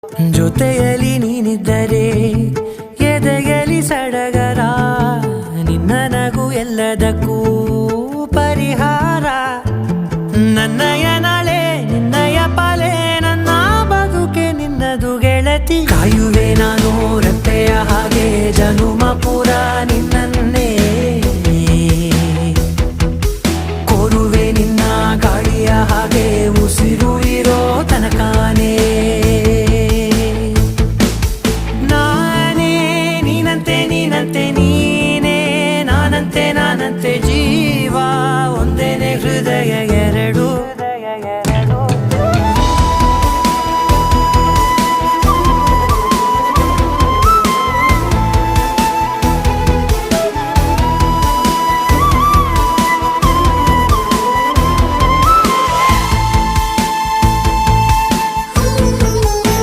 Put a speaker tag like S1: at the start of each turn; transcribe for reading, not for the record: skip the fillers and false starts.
S1: ಜೊತೆಯಲ್ಲಿ ನೀನಿದ್ದರೆ ಎದೆಯಲಿ ಸಡಗರ, ನಿನ್ನ ನಗು ಎಲ್ಲದಕ್ಕೂ ಪರಿಹಾರ. ನನ್ನಯ ನಾಳೆ ನಿನ್ನಯ ಪಾಲೆ, ನನ್ನ ಬದುಕೆ ನಿನ್ನದು ಗೆಳತಿ. ಕಾಯು